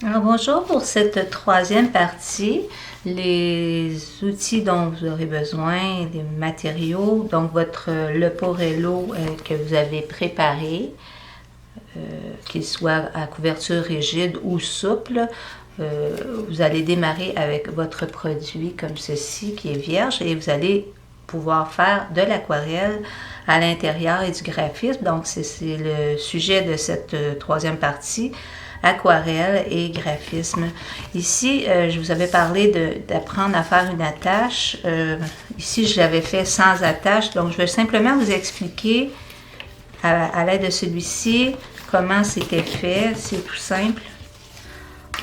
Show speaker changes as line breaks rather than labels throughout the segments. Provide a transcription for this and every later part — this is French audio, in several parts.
Alors bonjour pour cette troisième partie, les outils dont vous aurez besoin, les matériaux, donc le Porello que vous avez préparé, qu'il soit à couverture rigide ou souple. Vous allez démarrer avec votre produit comme ceci qui est vierge et vous allez pouvoir faire de l'aquarelle à l'intérieur et du graphisme. Donc c'est le sujet de cette troisième partie. Aquarelle et graphisme. Ici, je vous avais parlé d'apprendre à faire une attache. Ici, je l'avais fait sans attache, donc je vais simplement vous expliquer à l'aide de celui-ci comment c'était fait. C'est tout simple.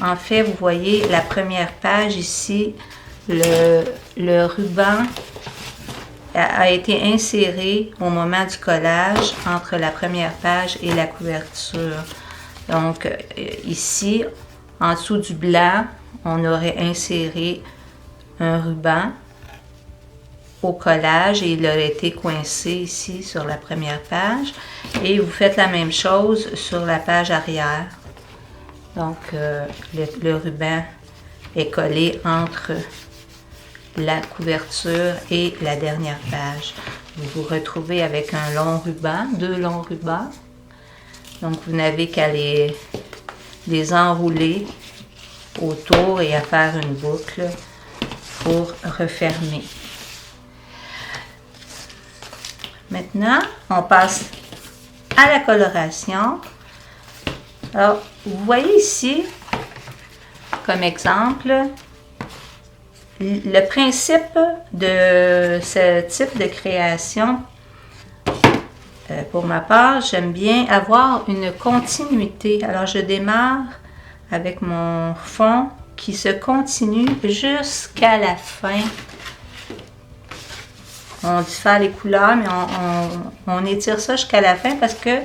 En fait, vous voyez la première page ici, le ruban a été inséré au moment du collage entre la première page et la couverture. Donc, ici, en dessous du blanc, on aurait inséré un ruban au collage et il aurait été coincé ici sur la première page. Et vous faites la même chose sur la page arrière. Donc, le ruban est collé entre la couverture et la dernière page. Vous vous retrouvez avec un long ruban, deux longs rubans. Donc, vous n'avez qu'à les enrouler autour et à faire une boucle pour refermer. Maintenant, on passe à la coloration. Alors, vous voyez ici, comme exemple, le principe de ce type de création. Pour ma part, j'aime bien avoir une continuité. Alors, je démarre avec mon fond qui se continue jusqu'à la fin. On diffère les couleurs, mais on étire ça jusqu'à la fin parce que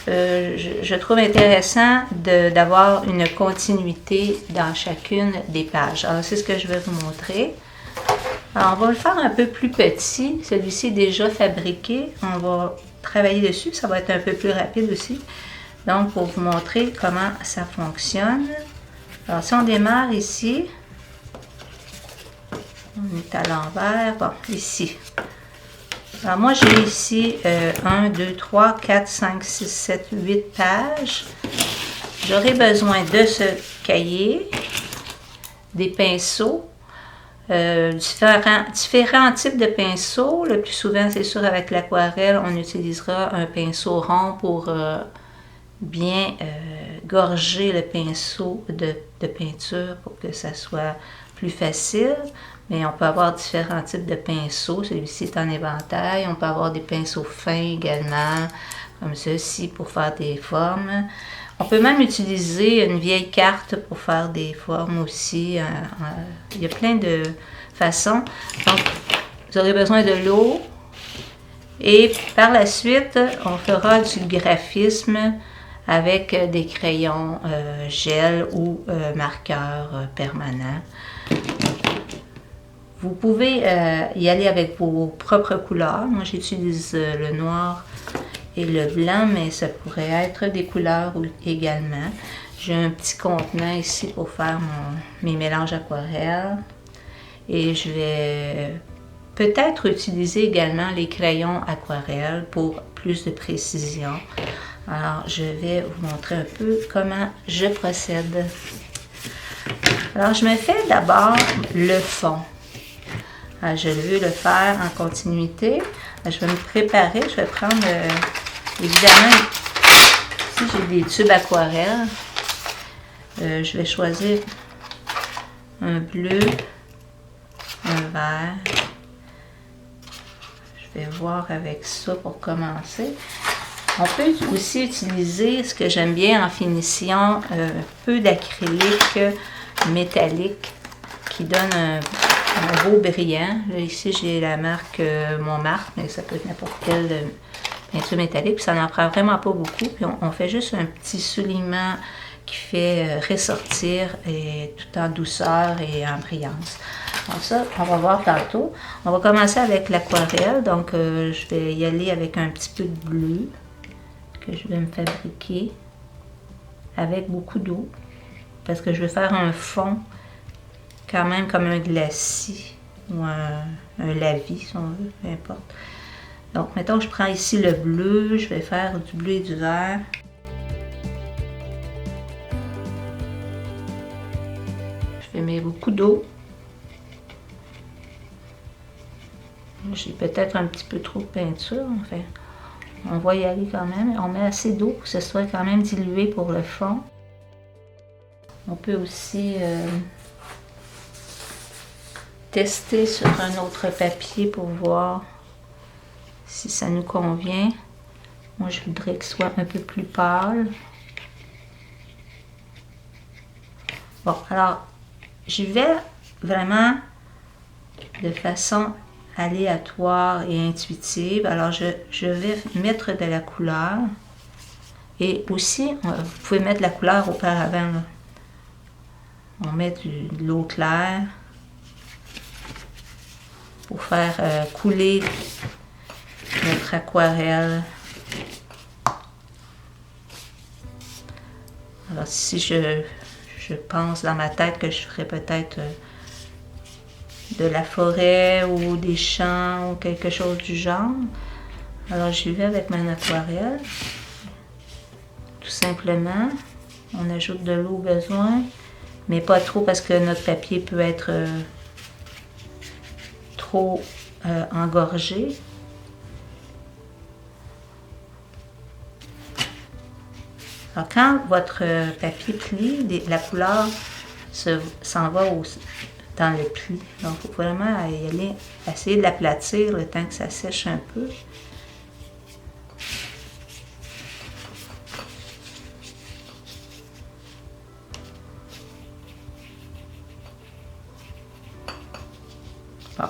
je trouve intéressant d'avoir une continuité dans chacune des pages. Alors, c'est ce que je vais vous montrer. Alors, on va le faire un peu plus petit. Celui-ci est déjà fabriqué. On va travailler dessus. Ça va être un peu plus rapide aussi. Donc, pour vous montrer comment ça fonctionne. Alors, si on démarre ici, on est à l'envers. Bon, ici. Alors, moi, j'ai ici 1, 2, 3, 4, 5, 6, 7, 8 pages. J'aurai besoin de ce cahier, des pinceaux. Différents types de pinceaux. Le plus souvent, c'est sûr, avec l'aquarelle, on utilisera un pinceau rond pour bien gorger le pinceau de peinture pour que ça soit plus facile. Mais on peut avoir différents types de pinceaux. Celui-ci est en éventail. On peut avoir des pinceaux fins également, comme ceci, pour faire des formes. On peut même utiliser une vieille carte pour faire des formes aussi. Il y a plein de façons. Donc, vous aurez besoin de l'eau. Et par la suite, on fera du graphisme avec des crayons gel ou marqueurs permanents. Vous pouvez y aller avec vos propres couleurs. Moi, j'utilise le noir et le blanc, mais ça pourrait être des couleurs également. J'ai un petit contenant ici pour faire mes mélanges aquarelles. Et je vais peut-être utiliser également les crayons aquarelles pour plus de précision. Alors, je vais vous montrer un peu comment je procède. Alors, je me fais d'abord le fond. Alors, je veux le faire en continuité. Alors, je vais me préparer. Je vais prendre, évidemment, ici j'ai des tubes aquarelles. Je vais choisir un bleu, un vert. Je vais voir avec ça pour commencer. On peut aussi utiliser ce que j'aime bien en finition, un peu d'acrylique métallique qui donne un beau brillant. Là, ici, j'ai la marque Montmartre, mais ça peut être n'importe quelle peinture métallique. Puis ça n'en prend vraiment pas beaucoup. Puis on fait juste un petit soulignement qui fait ressortir et tout en douceur et en brillance. Donc ça, on va voir tantôt. On va commencer avec l'aquarelle. Donc, je vais y aller avec un petit peu de bleu que je vais me fabriquer avec beaucoup d'eau. parce que je vais faire un fond quand même comme un glacis ou un lavis si on veut, peu importe. Donc mettons je prends ici le bleu, je vais faire du bleu et du vert. Je vais mettre beaucoup d'eau. J'ai peut-être un petit peu trop de peinture, enfin, on va y aller quand même. On met assez d'eau pour que ce soit quand même dilué pour le fond. On peut aussi tester sur un autre papier pour voir si ça nous convient. Moi, je voudrais qu'il soit un peu plus pâle. Bon, alors, j'y vais vraiment de façon aléatoire et intuitive. Alors, je vais mettre de la couleur. Et aussi, vous pouvez mettre de la couleur auparavant, là. On met de l'eau claire pour faire couler notre aquarelle. Alors si je pense dans ma tête que je ferais peut-être de la forêt ou des champs ou quelque chose du genre, alors j'y vais avec mon aquarelle. Tout simplement, on ajoute de l'eau au besoin, mais pas trop parce que notre papier peut être trop engorgé. Alors quand votre papier plie, la couleur s'en va dans le pli. Donc il faut vraiment y aller, essayer de l'aplatir le temps que ça sèche un peu. Bon.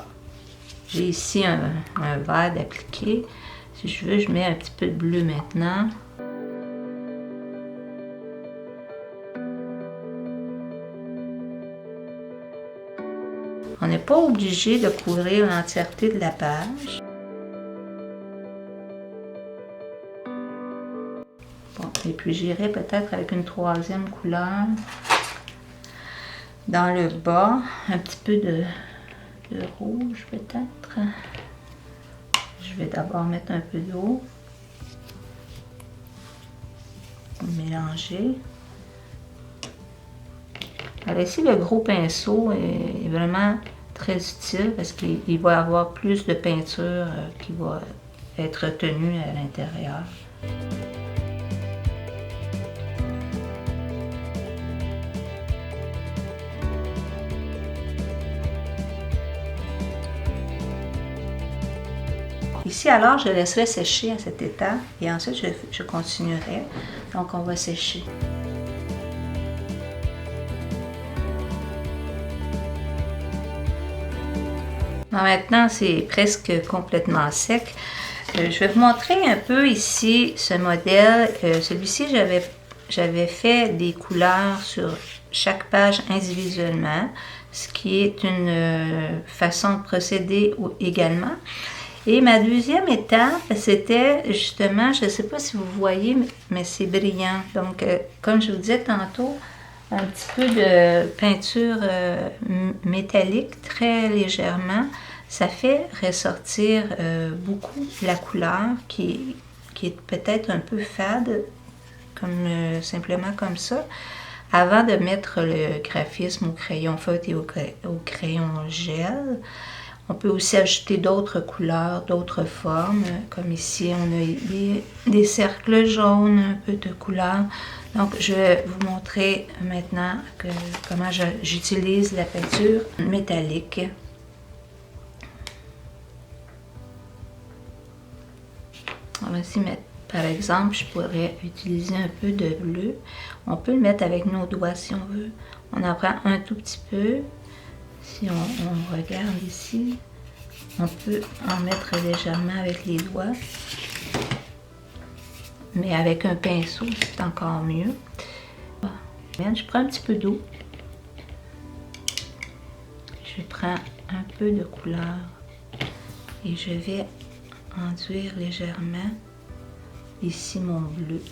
J'ai ici un verre d'appliquer. Si je veux, je mets un petit peu de bleu maintenant. On n'est pas obligé de couvrir l'entièreté de la page. Bon, et puis j'irai peut-être avec une troisième couleur dans le bas, un petit peu de rouge peut-être. Je vais d'abord mettre un peu d'eau, mélanger. Alors ici, le gros pinceau est vraiment très utile parce qu'il va y avoir plus de peinture qui va être retenue à l'intérieur. Ici, alors, je laisserai sécher à cet état et ensuite, je continuerai. Donc, on va sécher. Bon, maintenant, c'est presque complètement sec. Je vais vous montrer un peu ici ce modèle. Celui-ci, j'avais fait des couleurs sur chaque page individuellement, ce qui est une façon de procéder également. Et ma deuxième étape, c'était justement, je ne sais pas si vous voyez, mais c'est brillant. Donc, comme je vous disais tantôt, un petit peu de peinture métallique, très légèrement, ça fait ressortir beaucoup la couleur qui est peut-être un peu fade, simplement comme ça, avant de mettre le graphisme au crayon feutre et au crayon gel. On peut aussi ajouter d'autres couleurs, d'autres formes, comme ici on a des cercles jaunes, un peu de couleur. Donc je vais vous montrer maintenant comment j'utilise la peinture métallique. On va aussi mettre, par exemple, je pourrais utiliser un peu de bleu. On peut le mettre avec nos doigts si on veut. On en prend un tout petit peu. Si on regarde ici, on peut en mettre légèrement avec les doigts, mais avec un pinceau, c'est encore mieux. Je prends un petit peu d'eau. Je prends un peu de couleur et je vais enduire légèrement ici mon bleu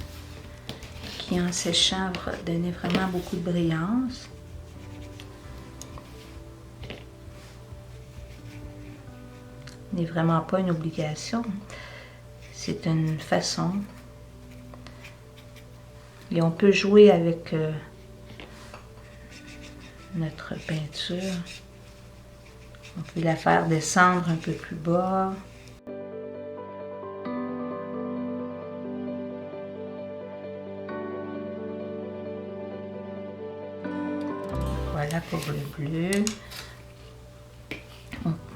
qui en séchant va donner vraiment beaucoup de brillance. Ce n'est vraiment pas une obligation, c'est une façon. Et on peut jouer avec notre peinture. On peut la faire descendre un peu plus bas. Voilà pour le bleu.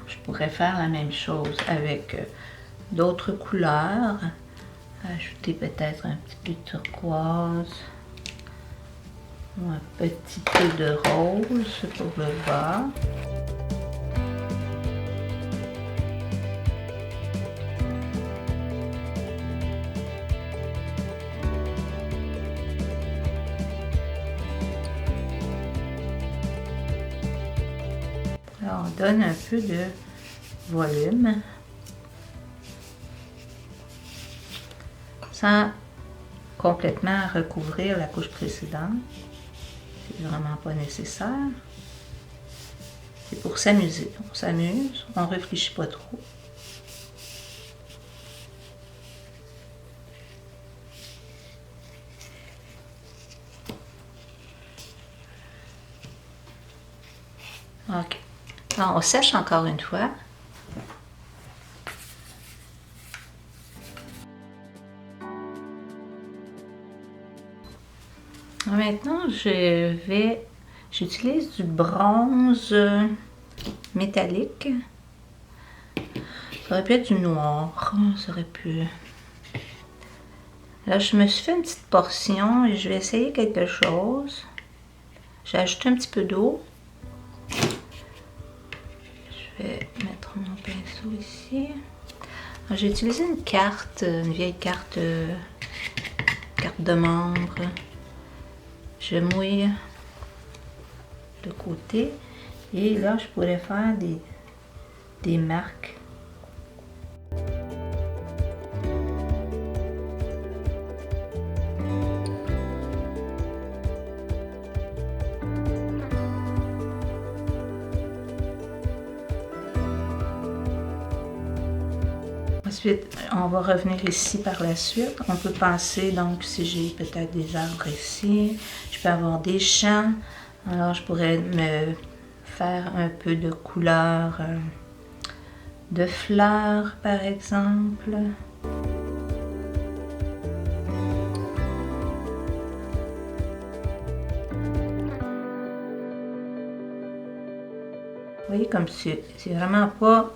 Je pourrais faire la même chose avec d'autres couleurs. Ajouter peut-être un petit peu de turquoise ou un petit peu de rose pour le bas. Alors, on donne un peu de volume sans complètement recouvrir la couche précédente. C'est vraiment pas nécessaire. C'est pour s'amuser. On s'amuse, on réfléchit pas trop. Ok. Alors, on sèche encore une fois. Maintenant, j'utilise du bronze métallique. Ça aurait pu être du noir, ça aurait pu. Là, je me suis fait une petite portion et je vais essayer quelque chose. J'ai ajouté un petit peu d'eau. Je vais mettre mon pinceau ici. J'ai utilisé une vieille carte de membre. Je mouille de côté et là je pourrais faire des marques. Ensuite, on va revenir ici par la suite. On peut penser, donc, si j'ai peut-être des arbres ici, je peux avoir des champs. Alors, je pourrais me faire un peu de couleur de fleurs, par exemple. Vous voyez, comme c'est vraiment pas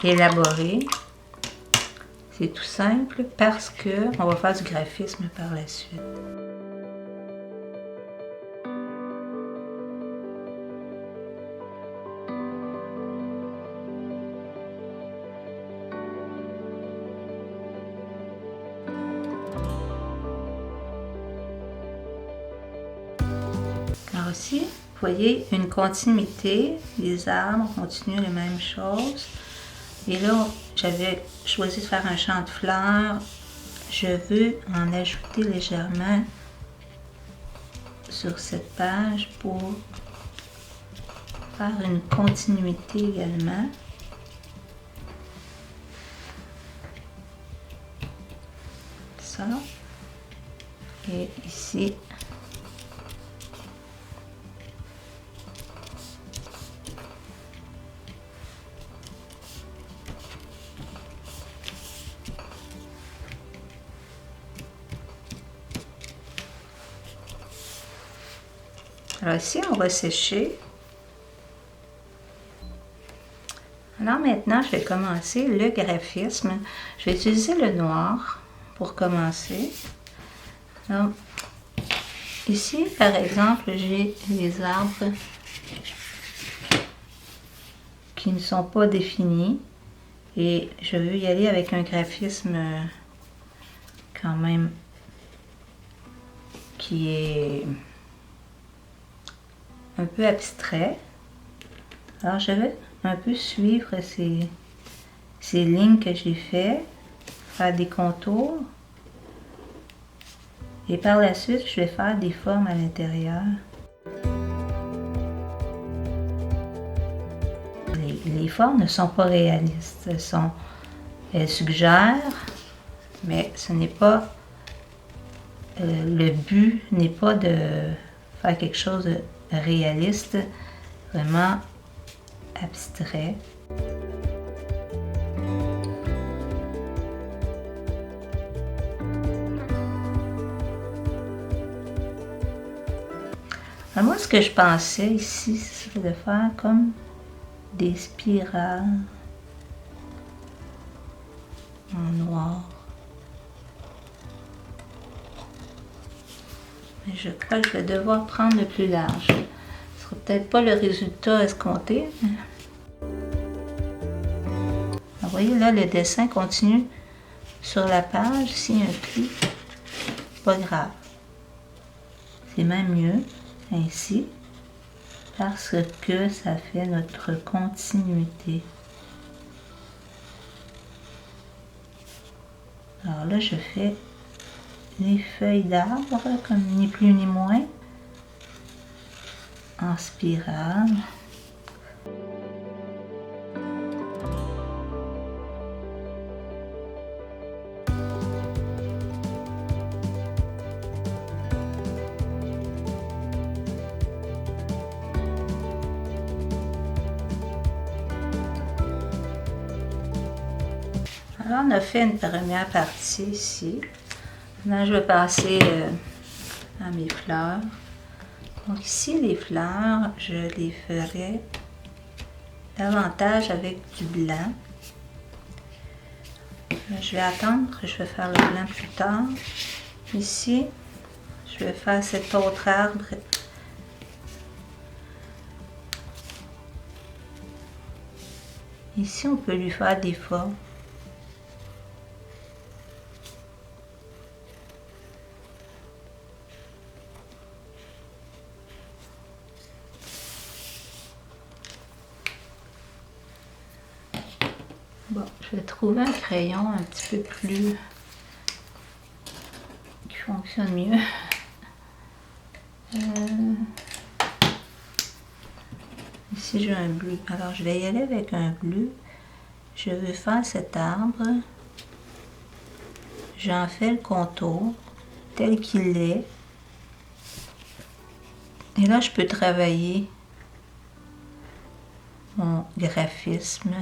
élaboré. C'est tout simple parce que on va faire du graphisme par la suite. Alors ici, vous voyez une continuité, les arbres continuent les mêmes choses. Et là, j'avais choisi de faire un champ de fleurs. Je veux en ajouter légèrement sur cette page pour faire une continuité également. Ça. Et ici. Alors ici, on va sécher. Alors maintenant, je vais commencer le graphisme. Je vais utiliser le noir pour commencer. Alors, ici, par exemple, j'ai les arbres qui ne sont pas définis. Et je veux y aller avec un graphisme quand même qui est un peu abstrait. Alors je vais un peu suivre ces lignes que j'ai fait, faire des contours. Et par la suite, je vais faire des formes à l'intérieur. Les formes ne sont pas réalistes. Elles suggèrent, mais ce n'est pas... le but n'est pas de faire quelque chose de réaliste, vraiment abstrait. Alors moi, ce que je pensais ici, c'est de faire comme des spirales en noir. Mais je crois que je vais devoir prendre le plus large. Ce ne sera peut-être pas le résultat escompté. Vous voyez là, le dessin continue sur la page. S'il y a un pli, pas grave. C'est même mieux ainsi parce que ça fait notre continuité. Alors là, je fais les feuilles d'arbre, comme ni plus ni moins, en spirale. Alors, on a fait une première partie ici. Maintenant, je vais passer à mes fleurs. Donc ici, les fleurs, je les ferai davantage avec du blanc. Je vais attendre, je vais faire le blanc plus tard. Ici, je vais faire cet autre arbre. Ici, on peut lui faire des formes. Bon, je vais trouver un crayon un petit peu plus... qui fonctionne mieux. Ici, j'ai un bleu. Alors, je vais y aller avec un bleu. Je vais faire cet arbre. J'en fais le contour tel qu'il est. Et là, je peux travailler mon graphisme.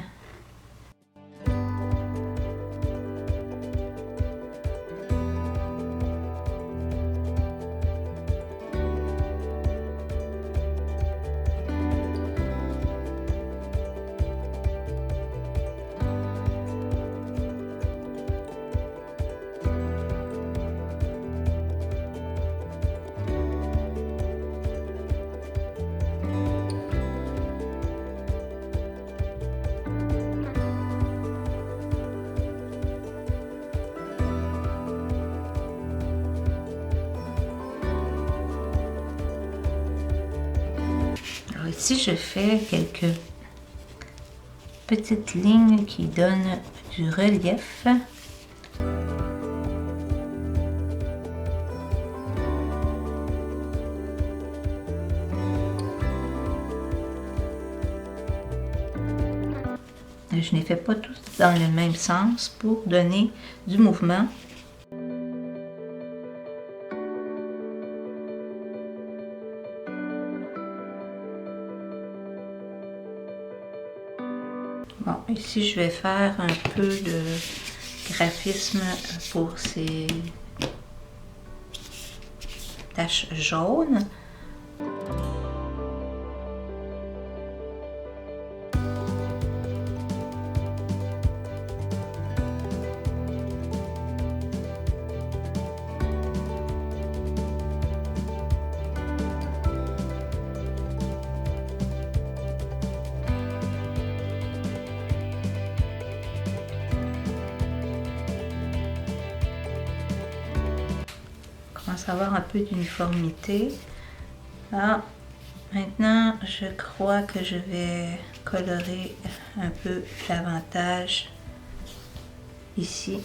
Ici, je fais quelques petites lignes qui donnent du relief. Je ne les fais pas tous dans le même sens pour donner du mouvement. Bon, ici, je vais faire un peu de graphisme pour ces taches jaunes. Avoir un peu d'uniformité. Alors, maintenant, je crois que je vais colorer un peu davantage ici.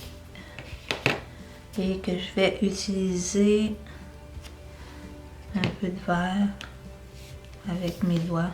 et que je vais utiliser un peu de vert avec mes doigts.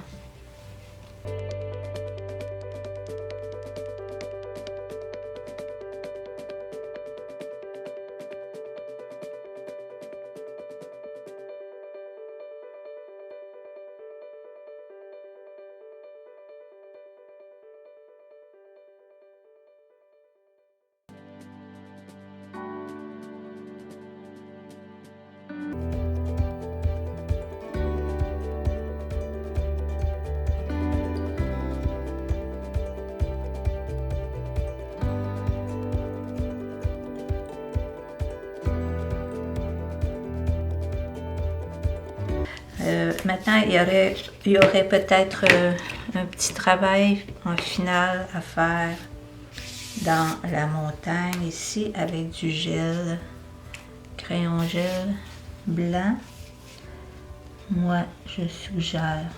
Maintenant, il y aurait peut-être un petit travail en finale à faire dans la montagne ici avec du gel, crayon gel blanc. Moi, je suggère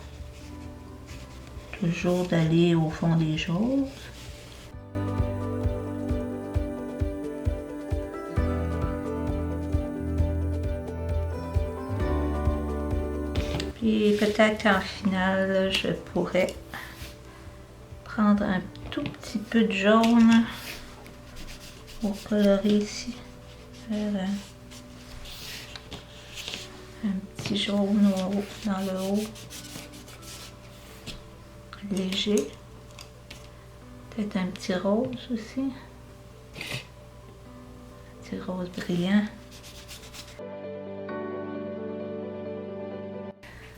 toujours d'aller au fond des choses. Et peut-être qu'en finale, je pourrais prendre un tout petit peu de jaune pour colorer ici. Faire un petit jaune dans le haut, léger. Peut-être un petit rose aussi. Un petit rose brillant.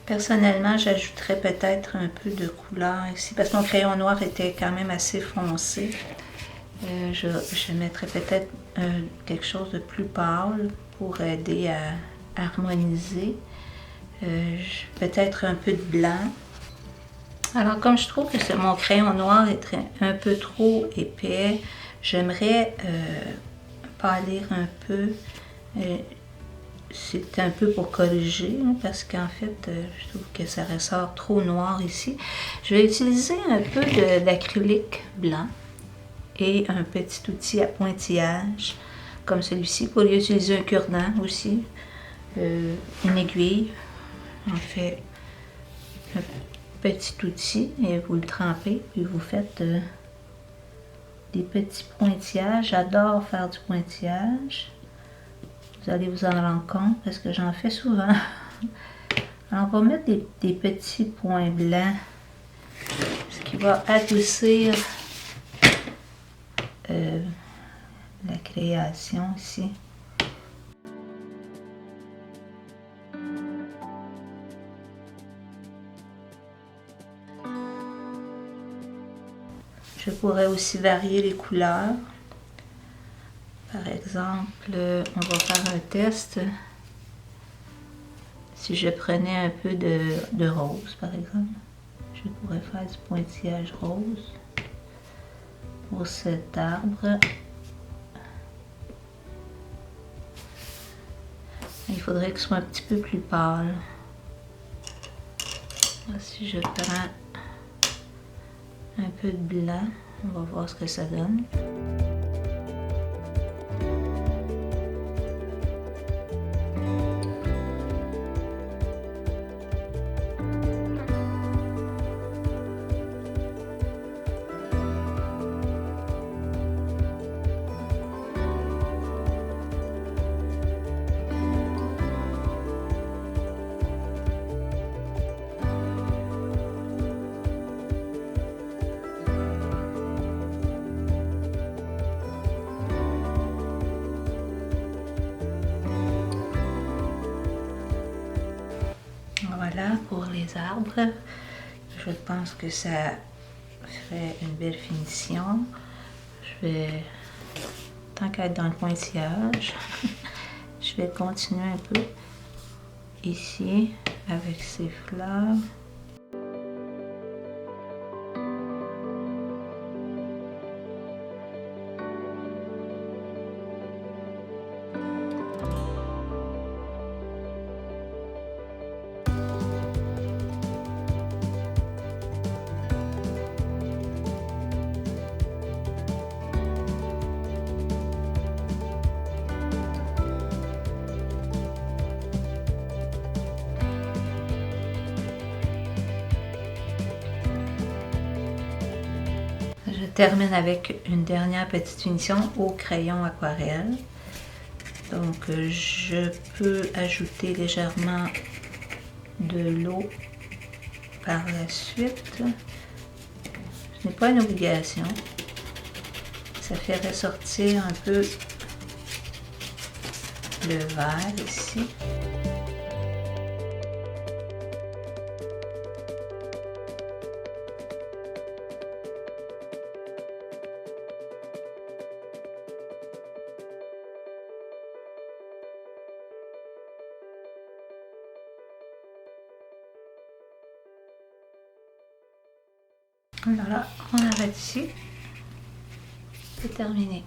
Personnellement, j'ajouterais peut-être un peu de couleur ici, parce que mon crayon noir était quand même assez foncé. Je mettrais peut-être quelque chose de plus pâle pour aider à harmoniser. Peut-être un peu de blanc. Alors, comme je trouve que mon crayon noir est un peu trop épais, j'aimerais pâlir un peu. C'est un peu pour corriger, hein, parce qu'en fait, je trouve que ça ressort trop noir ici. Je vais utiliser un peu d'acrylique blanc et un petit outil à pointillage, comme celui-ci. Vous pourriez utiliser un cure-dent aussi, une aiguille. En fait, un petit outil et vous le trempez, puis vous faites des petits pointillages. J'adore faire du pointillage. Vous allez vous en rendre compte parce que j'en fais souvent. Alors, on va mettre des petits points blancs, ce qui va adoucir la création ici. Je pourrais aussi varier les couleurs. Par exemple, on va faire un test. Si je prenais un peu de rose, par exemple, je pourrais faire du pointillage rose pour cet arbre. Il faudrait que ce soit un petit peu plus pâle. Là, si je prends un peu de blanc, on va voir ce que ça donne. Voilà pour les arbres. Je pense que ça ferait une belle finition. Je vais, tant qu'à être dans le pointillage, je vais continuer un peu ici avec ces fleurs. termine avec une dernière petite finition au crayon aquarelle. Donc, je peux ajouter légèrement de l'eau par la suite. Ce n'est pas une obligation. Ça fait ressortir un peu le vert ici. Voilà, on arrête ici. C'est terminé.